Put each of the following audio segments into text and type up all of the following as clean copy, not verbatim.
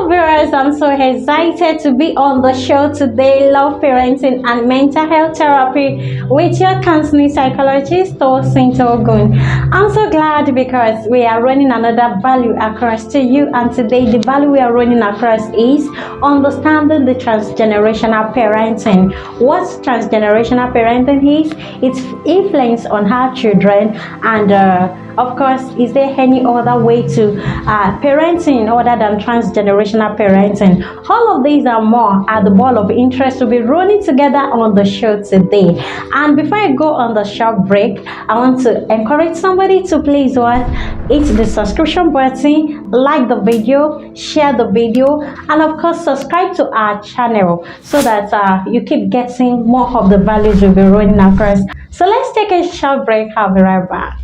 Hello viewers, I'm so excited to be on the show today. Love parenting and mental health therapy with your counseling psychologist Tosin Togun. I'm so glad because we are running another value across to you, and today the value we are running across is understanding the transgenerational parenting. What transgenerational parenting is? Its influence on our children, and of course, is there any other way to parenting other than transgenerational parenting? All of these and more are the ball of interest to be rolling together on the show today. And before I go on the short break, I want to encourage somebody to please hit the subscription button, like the video, share the video, and of course subscribe to our channel so that you keep getting more of the values we'll be rolling across. So let's take a short break. I'll be right back.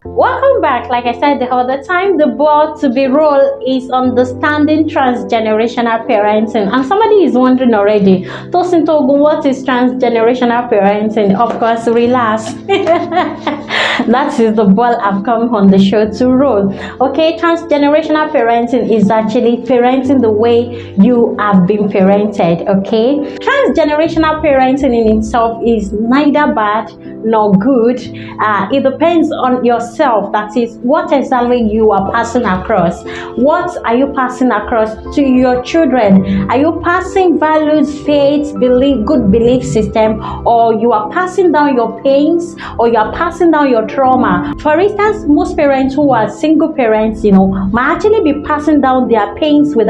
Welcome back. Like I said the other time, the ball to be rolled is understanding transgenerational parenting. And somebody is wondering already, Tosin Togun, what is transgenerational parenting? Of course, relax. That is the ball I've come on the show to roll. Okay, transgenerational parenting is actually parenting the way you have been parented. Okay, transgenerational parenting in itself is neither bad nor good. It depends on yourself. That is, what exactly you are passing across. What are you passing across to your children? Are you passing values, faith, belief, good belief system, or you are passing down your pains, or you are passing down your trauma? For instance, most parents who are single parents, might actually be passing down their pains to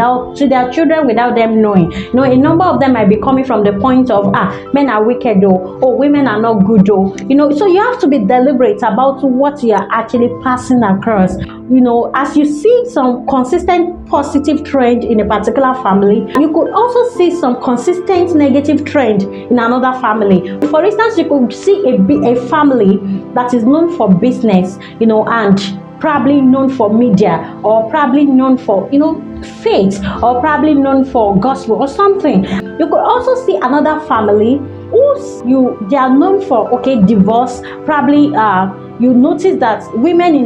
their children without them knowing. A number of them might be coming from the point of men are wicked, or women are not good, so you have to be deliberate about what you are actually passing across. As you see some consistent positive trend in a particular family, you could also see some consistent negative trend in another family. For instance, you could see a family that is known for business, and probably known for media, or probably known for faith, or probably known for gospel or something. You could also see another family they are known for divorce. Probably you notice that women in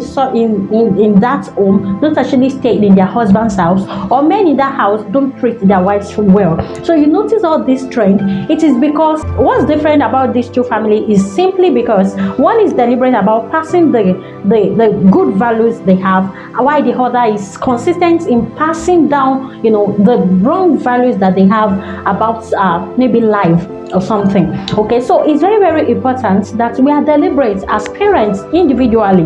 that home don't actually stay in their husband's house, or men in that house don't treat their wives well. So you notice all this trend. It is because what's different about these two families is simply because one is deliberate about passing the good values they have, while the other is consistent in passing down the wrong values that they have about maybe life or something. Okay, so it's very, very important that we are deliberate as parents individually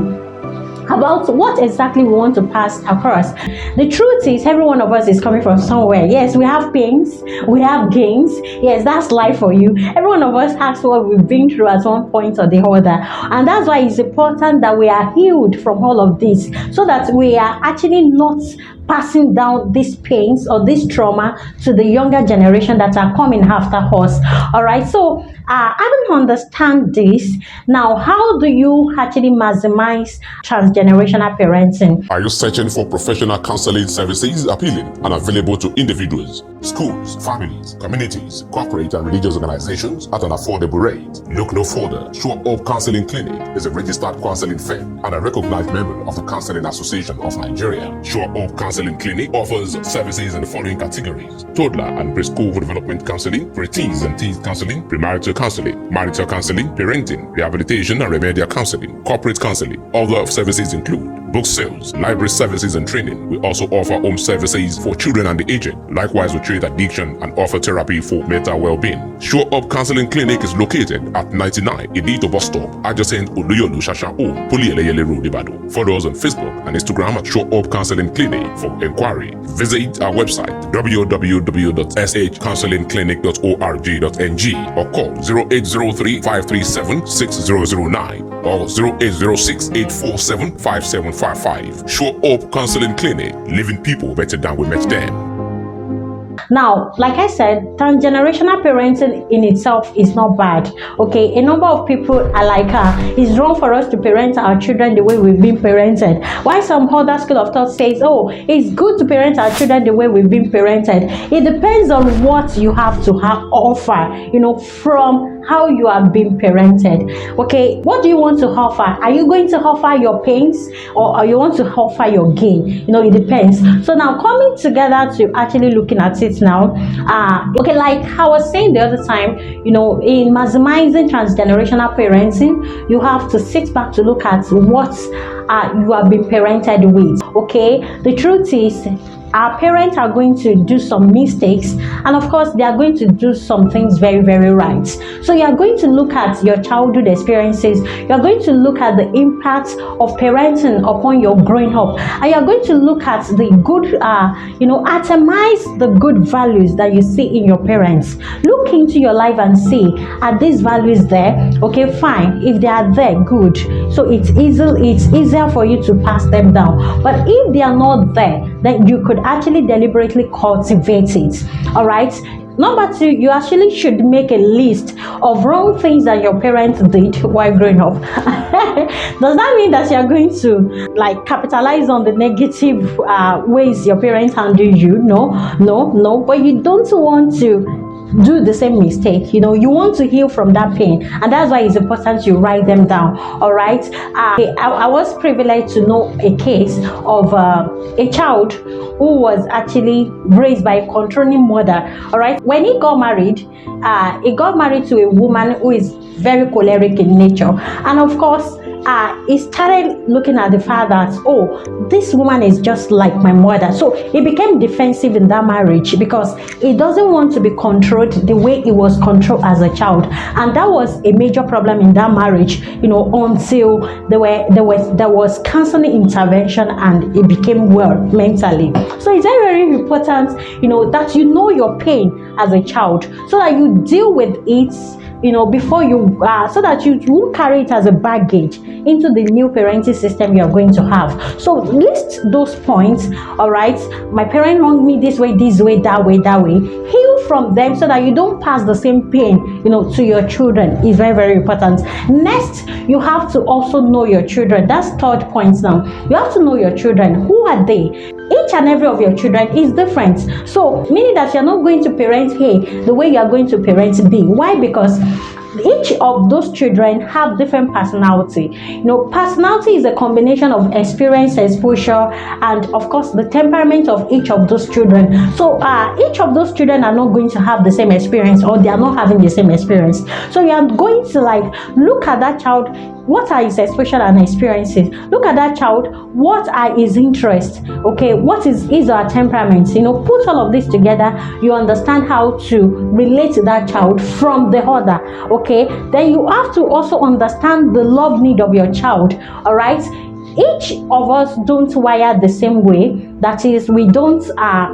about what exactly we want to pass across. The truth is, every one of us is coming from somewhere. Yes, we have pains, we have gains. Yes, that's life for you. Every one of us has what we've been through at one point or the other, and that's why it's important that we are healed from all of this, so that we are actually not passing down these pains or this trauma to the younger generation that are coming after us. All right, so I don't understand this. Now, how do you actually maximize transgenerational parenting? Are you searching for professional counseling services appealing and available to individuals, schools, families, communities, corporate and religious organizations at an affordable rate? Look no further. Show Up Counseling Clinic is a registered counseling firm and a recognized member of the Counseling Association of Nigeria. Show Up Counseling Clinic offers services in the following categories: toddler and preschool development counseling, preteens and teens counseling, premarital counseling, marital counseling, parenting, rehabilitation and remedial counseling, corporate counseling. Other services include book sales, library services and training. We also offer home services for children and the aged. Likewise, we treat addiction and offer therapy for mental well-being. Show Up Counseling Clinic is located at 99 Idito Bus Stop, adjacent Oluyolu Shasha O, Puliyeleyele Road, Ibadan. Follow us on Facebook and Instagram at Show Up Counseling Clinic. For inquiry, visit our website www.shcounselingclinic.org.ng or call 0803 537 6009 or 0806 847 5755. Show Up Counseling Clinic, living people better than we met them. Now, like I said, transgenerational parenting in itself is not bad. Okay, a number of people are like, it's wrong for us to parent our children the way we've been parented. While some other school of thought says, oh, it's good to parent our children the way we've been parented. It depends on what you have to offer, from how you have been parented. Okay, what do you want to offer? Are you going to offer your pains, or you want to offer your gain? It depends. So now, coming together to actually looking at it now, okay, like I was saying the other time, in maximizing transgenerational parenting, you have to sit back to look at what you have been parented with. Okay, the truth is, our parents are going to do some mistakes, and of course they are going to do some things very, very right. So you are going to look at your childhood experiences, you are going to look at the impact of parenting upon your growing up, and you are going to look at the good, atomize the good values that you see in your parents. Look into your life and see, are these values there? Okay, fine. If they are there, good. So it's easier for you to pass them down. But if they are not there, then you could actually deliberately cultivate it. All right. Number 2, you actually should make a list of wrong things that your parents did while growing up. Does that mean that you're going to capitalize on the negative ways your parents handle you? No. But you don't want to do the same mistake. You want to heal from that pain, and that's why it's important you write them down. All right. I was privileged to know a case of a child who was actually raised by a controlling mother. All right. When he got married to a woman who is very choleric in nature, and of course he started looking at the father as, oh, this woman is just like my mother. So he became defensive in that marriage because he doesn't want to be controlled the way he was controlled as a child, and that was a major problem in that marriage, until there was counseling intervention and it became well mentally. So it's very, very important, that you know your pain as a child, so that you deal with it before you so that you won't carry it as a baggage into the new parenting system you're going to have. So list those points. All right, my parent wronged me this way, that way. Heal from them so that you don't pass the same pain to your children. Is very, very important. Next, you have to also know your children. That's third point. Now you have to know your children. Who are they? Each and every of your children is different. So meaning that you're not going to parent A the way you're going to parent B. Why? Because each of those children have different personality. Personality is a combination of experience, exposure, and of course the temperament of each of those children. So each of those children are not going to have the same experience, or they are not having the same experience. So you are going to look at that child. What are his exposure and experiences? Look at that child. What are his interests? Okay, what is his or her temperament? Put all of this together. You understand how to relate to that child from the other. Okay, then you have to also understand the love need of your child. All right. Each of us don't wire the same way. That is, we don't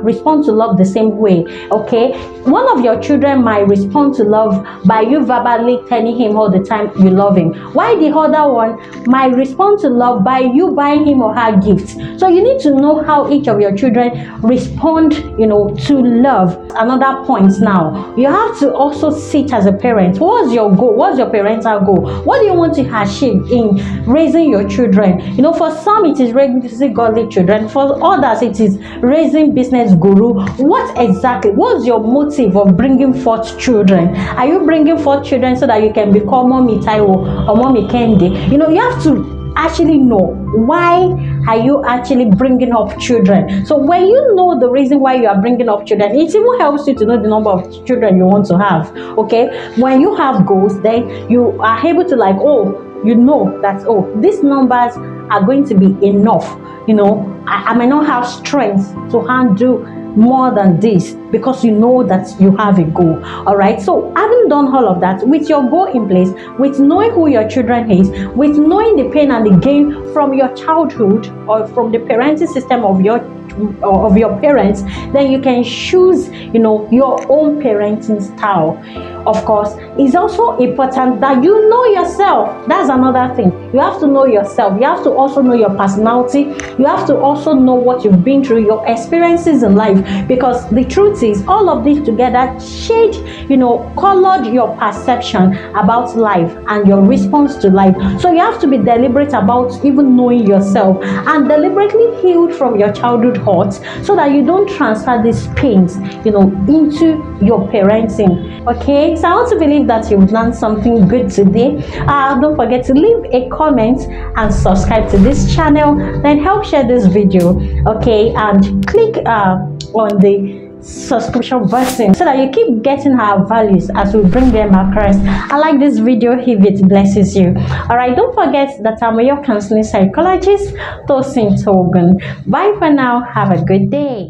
respond to love the same way. Okay, one of your children might respond to love by you verbally telling him all the time you love him, while the other one might respond to love by you buying him or her gifts. So you need to know how each of your children respond to love. Another point, now you have to also sit as a parent. What's your goal? What's your parental goal? What do you want to achieve in raising your children? For some it is raising godly children, for others it is raising business guru. What's your motive of bringing forth children? Are you bringing forth children so that you can become Mommy Taiwo or Mommy Kendi? You have to actually know why are you actually bringing up children. So when you know the reason why you are bringing up children, it even helps you to know the number of children you want to have. Okay, when you have goals, then you are able to that these numbers are going to be enough. I might not have strength to handle more than this, because you know that you have a goal. All right, so having done all of that, with your goal in place, with knowing who your children is, with knowing the pain and the gain from your childhood or from the parenting system of your parents, then you can choose your own parenting style. Of course, it's also important that you know yourself. That's another thing. You have to know yourself. You have to also know your personality. You have to also know what you've been through, your experiences in life, because the truth experiences, all of this together shade, colored your perception about life and your response to life. So you have to be deliberate about even knowing yourself and deliberately healed from your childhood hurts so that you don't transfer these pains, into your parenting. Okay, so I want to believe that you've learned something good today. Don't forget to leave a comment and subscribe to this channel. Then help share this video, okay, and click on the subscription button so that you keep getting our values as we bring them across. I like this video if it blesses you. All right, don't forget that I'm your counseling psychologist, Tosin Togun. Bye for now. Have a good day.